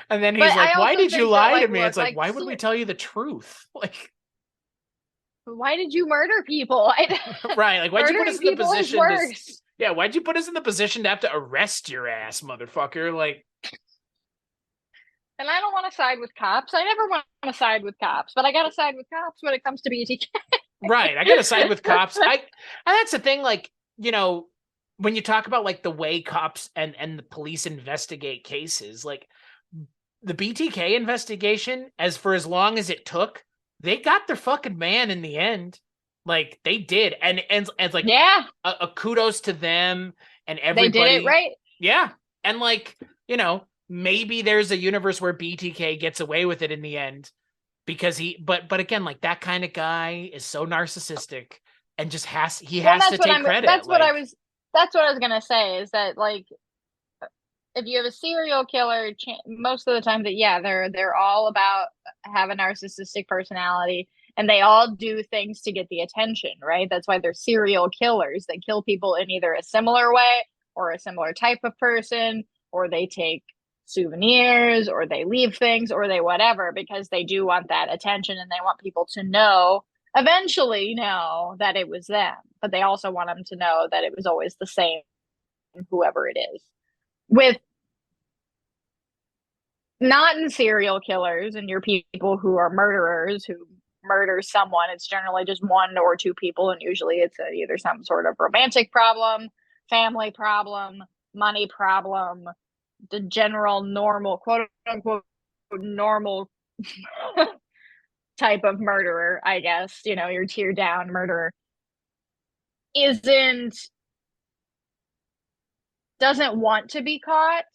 And then he's like, why did you lie to me? It's like, why would we tell you the truth? Like, why did you murder people? Right. Like, why'd you put us in the position why'd you put us in the position to have to arrest your ass, motherfucker? Like, and I don't want to side with cops. I never want to side with cops, but I got to side with cops when it comes to BTK. Right. I got to side with cops. And that's the thing, like, when you talk about like the way cops and the police investigate cases, like the BTK investigation, as long as it took, they got their fucking man in the end. Like they did. And like, yeah, a kudos to them and everybody. They did it right. Yeah. And like, maybe there's a universe where BTK gets away with it in the end because but again, like that kind of guy is so narcissistic and just has to take credit. That's what I was going to say is that like, if you have a serial killer, most of the time they're all about have a narcissistic personality and they all do things to get the attention, right? That's why they're serial killers. They kill people in either a similar way or a similar type of person, or they take souvenirs or they leave things or they whatever, because they do want that attention and they want people to eventually know that it was them, but they also want them to know that it was always the same, whoever it is. With not in serial killers and your people who are murderers who murder someone, it's generally just one or two people, and usually it's either some sort of romantic problem, family problem, money problem, the general normal, quote unquote normal type of murderer, I guess, your tear down murderer doesn't want to be caught.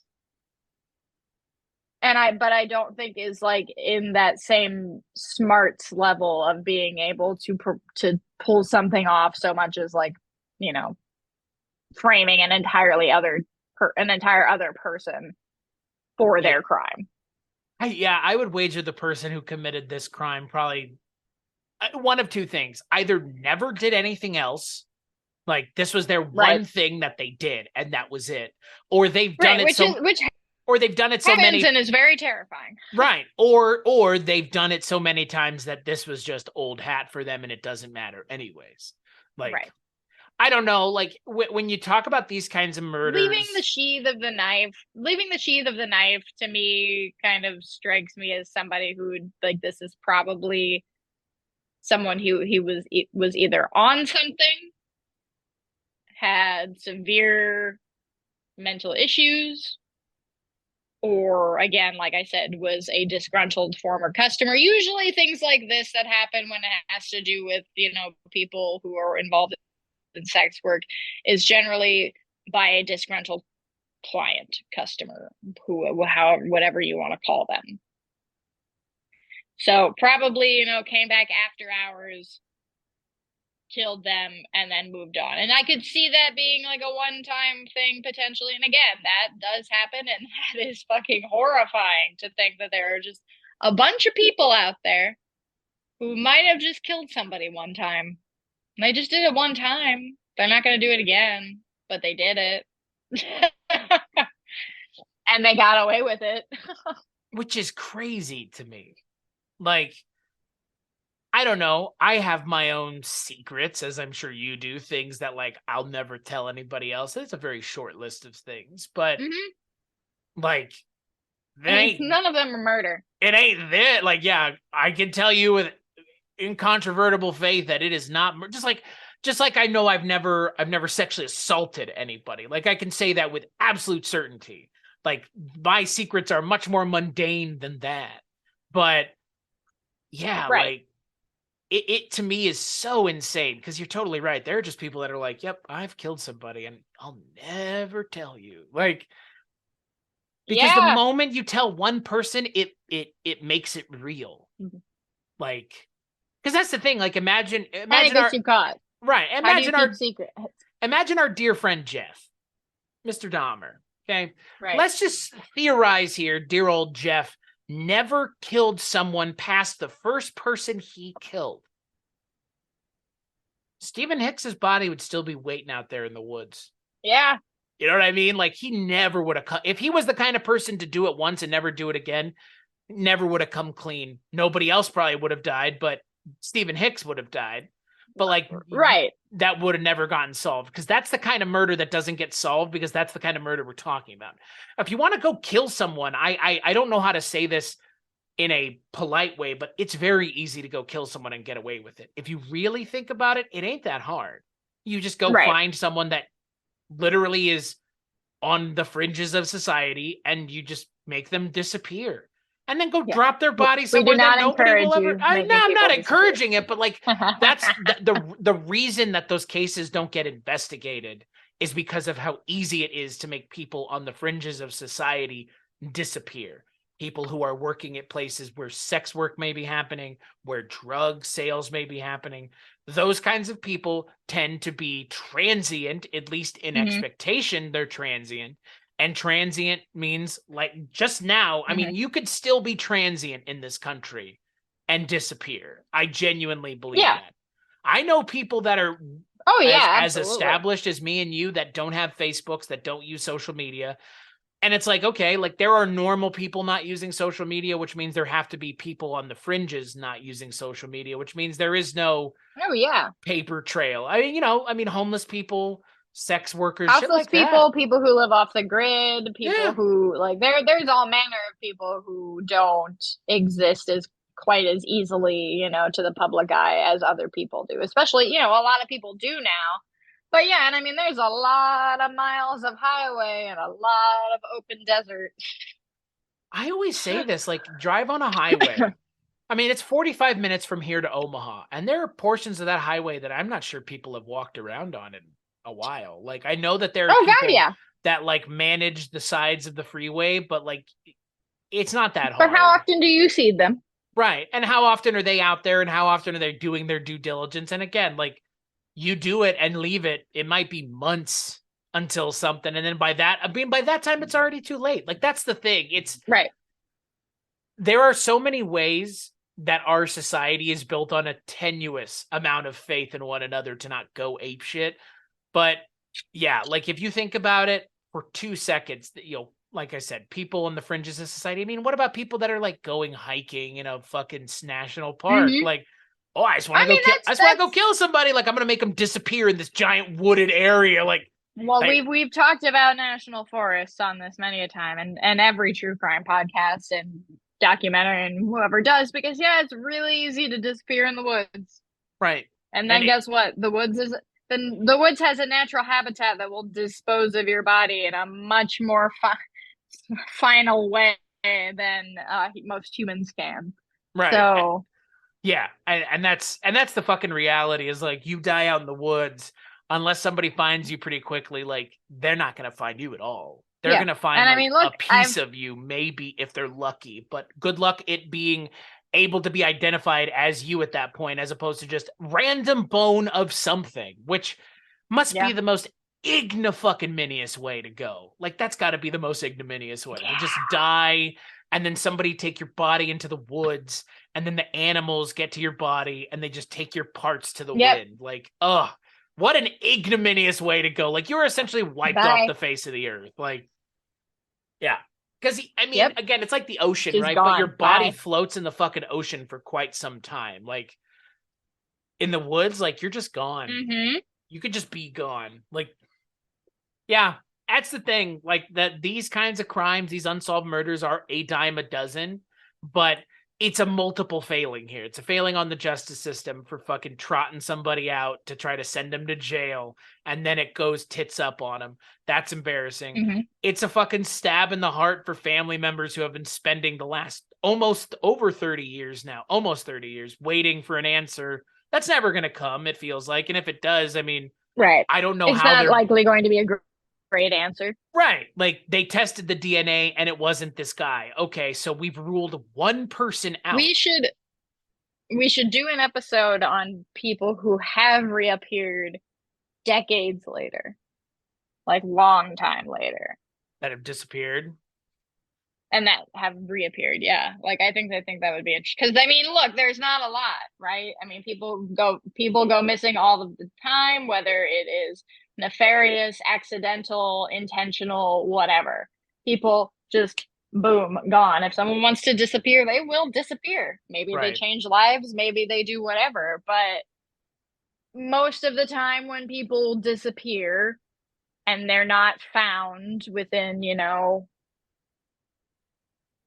But I don't think is like in that same smarts level of being able to pull something off so much as like, framing an entire other person for their crime. I would wager the person who committed this crime probably one of two things: either never did anything else, like this was their one thing that they did and that was it, or they've done it or they've done it so many and is very terrifying. Right. Or they've done it so many times that this was just old hat for them and it doesn't matter anyways. Like, I don't know, like when you talk about these kinds of murders, leaving the sheath of the knife to me kind of strikes me as somebody who would like, this is probably someone who he was either on something, had severe mental issues, or again, like I said, was a disgruntled former customer. Usually things like this that happen when it has to do with, people who are involved in sex work is generally by a disgruntled client, customer, who, however, whatever you want to call them. So probably, came back after hours, killed them, and then moved on. And I could see that being like a one-time thing potentially. And again, that does happen, and that is fucking horrifying to think that there are just a bunch of people out there who might have just killed somebody one time. They just did it one time. They're not going to do it again, but they did it. And they got away with it. which is crazy to me. Like, I don't know. I have my own secrets, as I'm sure you do, things that like I'll never tell anybody else. It's a very short list of things, but like, none of them are murder. It ain't that. Like, yeah, I can tell you with incontrovertible faith that it is not just like I know I've never sexually assaulted anybody. Like, I can say that with absolute certainty. Like, my secrets are much more mundane than that. But yeah, right. Like it to me is so insane, because you're totally right. There are just people that are like, yep, I've killed somebody and I'll never tell you. Like, because the moment you tell one person, it makes it real. Like, because that's the thing. Like, imagine and it gets you caught. Right. Imagine our secret. Imagine our dear friend Jeff, Mr. Dahmer. Okay. Right. Let's just theorize here. Dear old Jeff never killed someone past the first person he killed. Stephen Hicks's body would still be waiting out there in the woods. Yeah. You know what I mean? Like, he never would have if he was the kind of person to do it once and never do it again, never would have come clean. Nobody else probably would have died, but Stephen Hicks would have died. But like, right, that would have never gotten solved, because that's the kind of murder that doesn't get solved, because that's the kind of murder we're talking about. If you want to go kill someone, I don't know how to say this in a polite way, but it's very easy to go kill someone and get away with it. If you really think about it, it ain't that hard. You just go find someone that literally is on the fringes of society, and you just make them disappear. And then go drop their body somewhere that nobody will ever. I'm not encouraging it, but like, that's the reason that those cases don't get investigated is because of how easy it is to make people on the fringes of society disappear. People who are working at places where sex work may be happening, where drug sales may be happening. Those kinds of people tend to be transient, at least in expectation, they're transient. And transient means, like, just now, I mean, you could still be transient in this country and disappear. I genuinely believe that. I know people that are as established as me and you that don't have Facebooks, that don't use social media. And it's like, okay, like, there are normal people not using social media, which means there have to be people on the fringes not using social media, which means there is no paper trail. I mean, homeless people, sex workers, houseless shit like people, that. People who live off the grid, people who like there's all manner of people who don't exist as quite as easily, to the public eye as other people do. Especially, a lot of people do now. But yeah, and I mean, there's a lot of miles of highway and a lot of open desert. I always say this, like, drive on a highway. I mean, it's 45 minutes from here to Omaha, and there are portions of that highway that I'm not sure people have walked around on in a while. Like, I know that there are people that like manage the sides of the freeway, but like, it's not that hard. But how often do you see them? Right. And how often are they out there, and how often are they doing their due diligence? And again, like, you do it and leave it, it might be months until something. And then by that time, it's already too late. Like, that's the thing. It's right. There are so many ways that our society is built on a tenuous amount of faith in one another to not go apeshit. But yeah, like, if you think about it for 2 seconds, like I said, people on the fringes of society. I mean, what about people that are like going hiking in a fucking national park? Like, Oh, I just want I to go mean, kill. I just want to go kill somebody. Like I'm gonna make them disappear in this giant wooded area. Like, well, we've talked about national forests on this many a time, and every true crime podcast and documentary and whoever does, because yeah, it's really easy to disappear in the woods. right. And And then guess what? The woods has a natural habitat that will dispose of your body in a much more final way than most humans can. right. So Yeah, and that's the fucking reality is like you die out in the woods unless somebody finds you pretty quickly, like they're not gonna find you at all. They're yeah, gonna find and I like mean, a look, piece of you, maybe if they're lucky, but good luck it being able to be identified as you at that point, as opposed to just random bone of something, which must be yeah, the most ignominious way to go. Like that's got to be the most ignominious way to just die, and then somebody take your body into the woods, and then the animals get to your body and they just take your parts to the yep, wind. Like, oh, what an ignominious way to go. Like you're essentially wiped off bye, the face of the earth. Like, yeah. Because I mean, yep, again, it's like the ocean, she's right? But your gone, body bye. floats in the fucking ocean for quite some time. Like in the woods, like you're just gone. Mm-hmm. You could just be gone. Like, yeah, that's the thing. Like that these kinds of crimes, these unsolved murders are a dime a dozen, but it's a multiple failing here. It's a failing on the justice system for fucking trotting somebody out to try to send them to jail, and then it goes tits up on them. That's embarrassing. Mm-hmm. It's a fucking stab in the heart for family members who have been spending the last almost over 30 years now, almost 30 years, waiting for an answer that's never going to come, it feels like. And if it does, I mean, Right. I don't know It's how not they're likely going to be a great answer. right. Like they tested the DNA and it wasn't this guy. Okay, so we've ruled one person out. We should we should do an episode on people who have reappeared decades later, like long time later, That have disappeared. and that have reappeared. Yeah, like I think that would be interesting because I mean, look, there's not a lot, right? I mean, people go missing all of the time, whether it is nefarious, accidental, intentional, whatever. People just boom gone. If someone wants to disappear, they will disappear. Maybe they Right. change lives, maybe they do whatever, but most of the time when people disappear and they're not found within,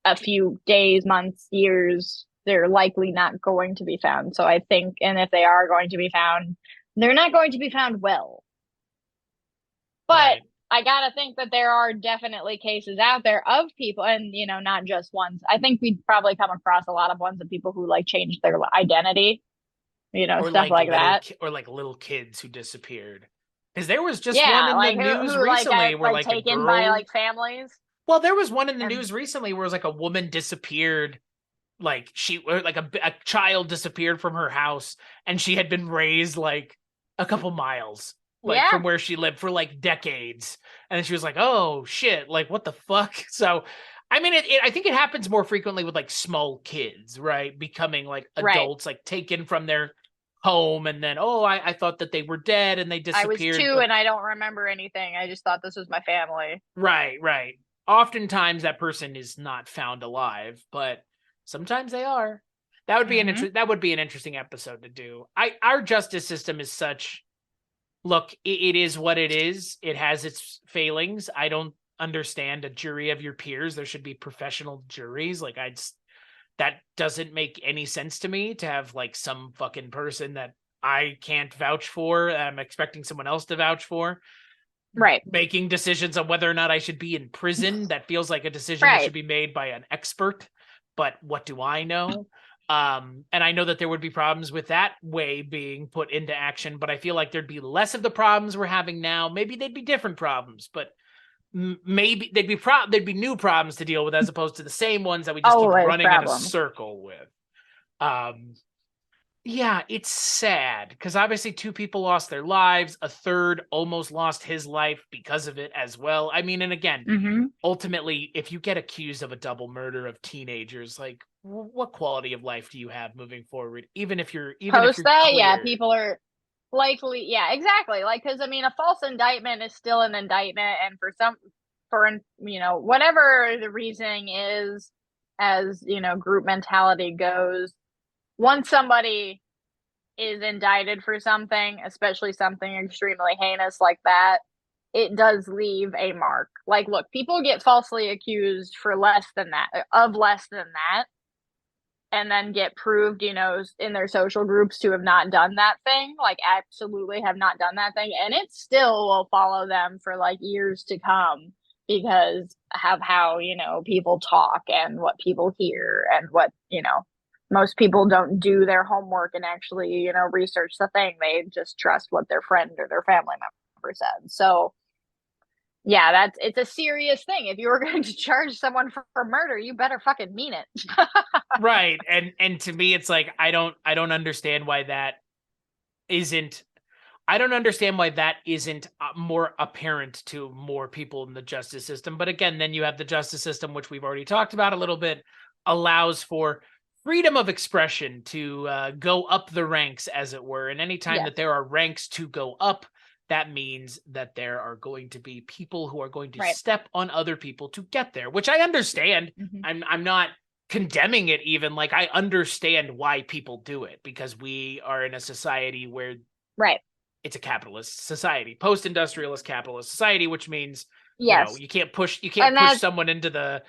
a few days, months, years, they're likely not going to be found. So I think, and if they are going to be found, they're not going to be found well. But Right. I gotta think that there are definitely cases out there of people, and not just ones. I think we'd probably come across a lot of ones of people who like changed their identity, Or stuff like like that. little kids who disappeared. Because there was just one Yeah, in the like news who like recently got where like like a taken by girl. like families Well, there was one in the and news recently where it was like a woman disappeared, like a child disappeared from her house, and she had been raised like a couple miles like yeah, from where she lived for like decades, and then she was like, oh shit, like what the fuck. So I mean, I think it happens more frequently with like small kids, right, becoming like right. adults, like taken from their home, and then oh, I thought that they were dead and they I was disappeared, 2 but and I don't remember anything. I just thought this was my family. right. Oftentimes that person is not found alive, but sometimes they are. Hmm. That would be an interesting episode to do. Our justice system is such, look, it is what it is. It has its failings. I don't understand a jury of your peers. There should be professional juries. Like that doesn't make any sense to me to have like some fucking person that I can't vouch for, I'm expecting someone else to vouch for, Right. making decisions on whether or not I should be in prison. That feels like a decision that should Right. be made by an expert. But what do I know? And I know that there would be problems with that way being put into action, but I feel like there'd be less of the problems we're having now. Maybe they'd be different problems, but maybe there'd be new problems to deal with as opposed to the same ones that we just keep Always running in a problems. circle with. Um, yeah, it's sad because obviously two people lost their lives. A third almost lost his life because of it as well. I mean, and again, Hmm. ultimately, if you get accused of a double murder of teenagers, like what quality of life do you have moving forward? Even if Post you're that, yeah, cleared, people are likely, yeah, exactly. Like, because I mean, a false indictment is still an indictment, and whatever the reasoning is, as group mentality goes, once somebody is indicted for something, especially something extremely heinous like that, it does leave a mark. Like, look, people get falsely accused for less than that, and then get proved, you know, in their social groups to have not done that thing, like absolutely have not done that thing, and it still will follow them for like years to come because of how, you know, people talk and what people hear and what, you know, most people don't do their homework and actually, you know, research the thing. They just trust what their friend or their family member said. So yeah, it's a serious thing. If you were going to charge someone for murder, you better fucking mean it. Right. And to me, it's like, I don't understand why that isn't, more apparent to more people in the justice system. But again, then you have the justice system, which we've already talked about a little bit, allows for freedom of expression to go up the ranks, as it were. And anytime that there are ranks to go up, that means that there are going to be people who are going to step on other people to get there, which I understand. I'm not condemning it even. Like, I understand why people do it, because we are in a society where it's a capitalist society, post-industrialist capitalist society, which means you know, you can't push someone into the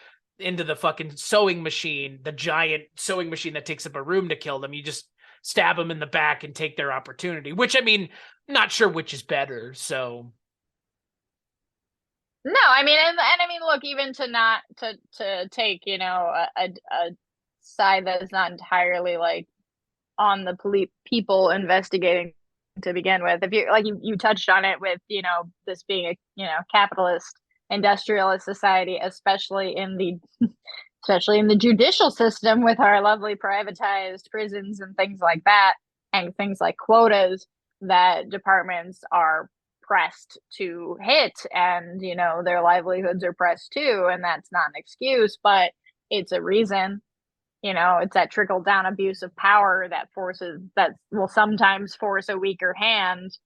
fucking sewing machine, the giant sewing machine that takes up a room, to kill them. You just stab them in the back and take their opportunity, which, I mean, not sure which is better. So no, I mean, and I mean, look, even to take, you know, a side that is not entirely like on the people investigating to begin with. If you like, you touched on it with, you know, this being a, you know, capitalist industrialist society, especially in the judicial system with our lovely privatized prisons and things like that, and things like quotas that departments are pressed to hit, and, you know, their livelihoods are pressed too, and that's not an excuse, but it's a reason. You know, it's that trickle down abuse of power that will sometimes force a weaker hand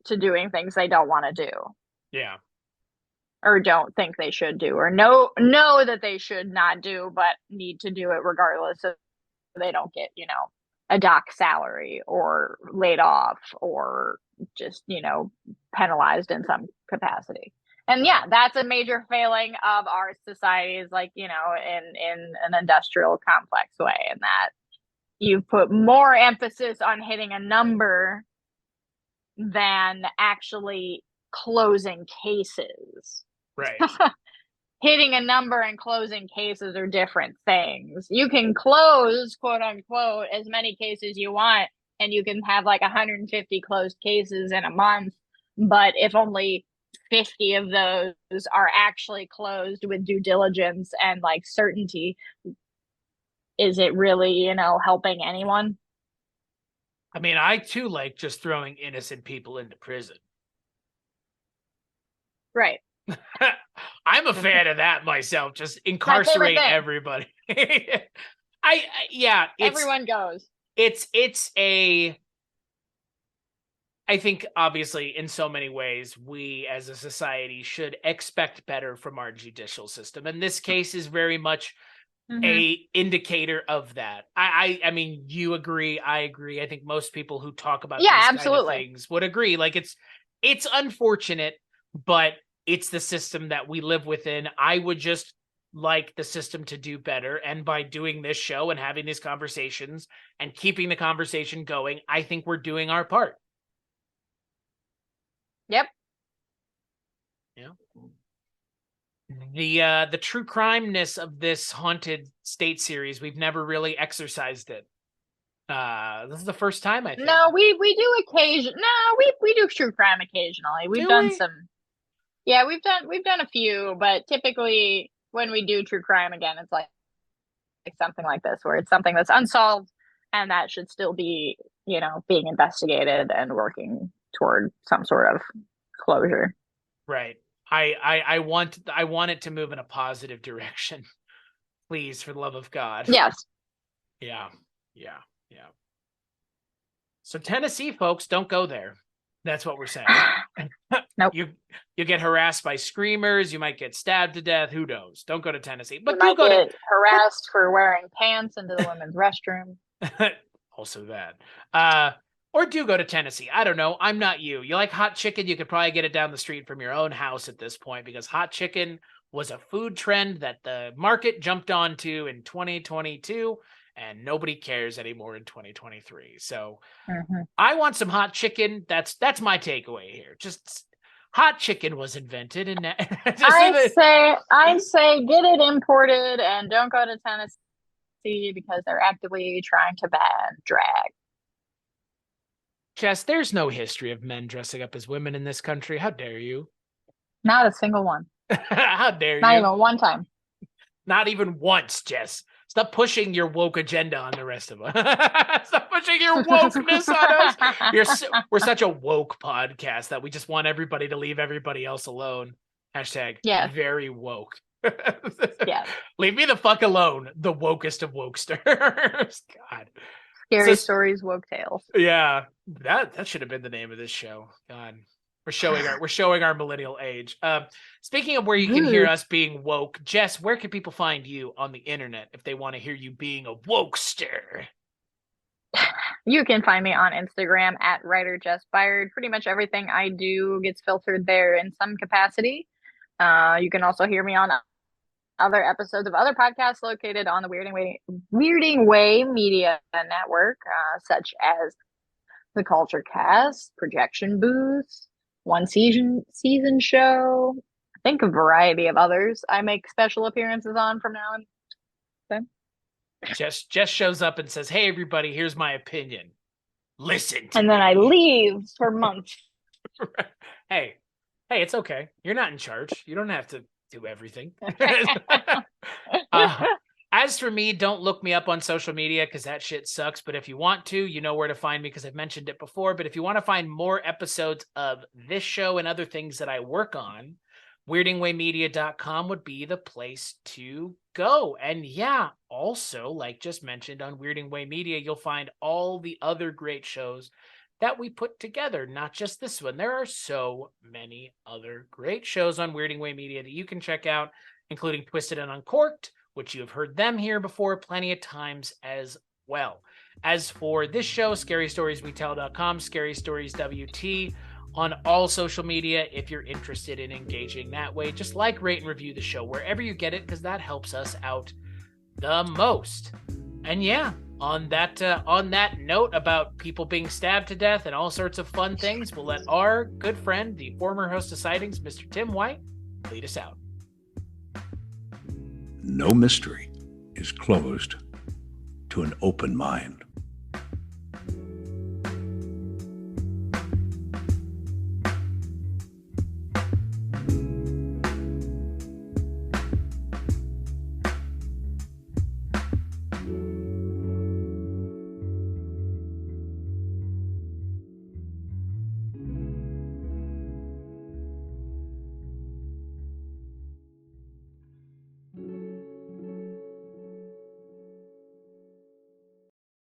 to doing things they don't want to do. Yeah. Or don't think they should do, or know that they should not do, but need to do it regardless, so they don't get, you know, a dock salary or laid off or just, you know, penalized in some capacity. And yeah, that's a major failing of our societies, like, you know, in an industrial complex way, in that you put more emphasis on hitting a number than actually closing cases. Right. Hitting a number and closing cases are different things. You can close, quote unquote, as many cases you want, and you can have like 150 closed cases in a month. But if only 50 of those are actually closed with due diligence and like certainty, is it really, you know, helping anyone? I mean, I too like just throwing innocent people into prison. Right. I'm a fan of that myself. Just incarcerate everybody. Yeah, everyone goes. I think obviously in so many ways we as a society should expect better from our judicial system, and this case is very much a indicator of that. I mean, you agree, I agree. I think most people who talk about these kind of things would agree. Like, it's unfortunate, but it's the system that we live within. I would just like the system to do better. And by doing this show and having these conversations and keeping the conversation going, I think we're doing our part. Yep. Yeah. The true crime-ness of this Haunted State series, we've never really exercised it. This is the first time, I think. No, we do we do true crime occasionally. We've done some. Yeah, we've done a few, but typically when we do true crime again, it's like something like this, where it's something that's unsolved and that should still be, you know, being investigated and working toward some sort of closure. Right. I want it to move in a positive direction. Please, for the love of God. Yes. Yeah. So Tennessee, folks, don't go there. That's what we're saying. Nope. You get harassed by screamers. You might get stabbed to death. Who knows? Don't go to Tennessee. But you might get harassed for wearing pants into the women's restroom. Also that. Or do go to Tennessee. I don't know. I'm not you. You like hot chicken? You could probably get it down the street from your own house at this point, because hot chicken was a food trend that the market jumped onto in 2022, and nobody cares anymore in 2023. So I want some hot chicken. That's my takeaway here. Just hot chicken was invented, and I'd say get it imported and don't go to Tennessee because they're actively trying to ban drag. Jess, there's no history of men dressing up as women in this country. How dare you? Not a single one. How dare Not you? even one time. Not even once, Jess. Stop pushing your woke agenda on the rest of us. Stop pushing your wokeness on us. We're such a woke podcast that we just want everybody to leave everybody else alone. Hashtag very woke. Yeah. Leave me the fuck alone, the wokest of wokesters. God. Scary stories, woke tales. Yeah, that should have been the name of this show. God, we're showing our millennial age. Speaking of where you can hear us being woke, Jess, where can people find you on the internet if they want to hear you being a wokester? You can find me on Instagram at writer Jess Byard. Pretty much everything I do gets filtered there in some capacity. You can also hear me on other episodes of other podcasts located on the Weirding Way Media Network, such as The Culture Cast, Projection Booth, One Season Show. I think a variety of others I make special appearances on from now on. Okay. Jess shows up and says, "Hey, everybody, here's my opinion. Listen to me." And then I leave for months. Hey, it's okay. You're not in charge. You don't have to do everything. As for me, don't look me up on social media because that shit sucks. But if you want to, you know where to find me because I've mentioned it before. But if you want to find more episodes of this show and other things that I work on, weirdingwaymedia.com would be the place to go. And yeah, also, like just mentioned, on Weirding Way Media, you'll find all the other great shows that we put together, not just this one. There are so many other great shows on Weirding Way Media that you can check out, including Twisted and Uncorked, which you have heard them here before plenty of times as well. As for this show, ScaryStoriesWeTell.com, Scary Stories WT, on all social media if you're interested in engaging that way. Just like, rate, and review the show wherever you get it because that helps us out the most. And yeah, on that note about people being stabbed to death and all sorts of fun things, we'll let our good friend, the former host of Sightings, Mr. Tim White, lead us out. No mystery is closed to an open mind.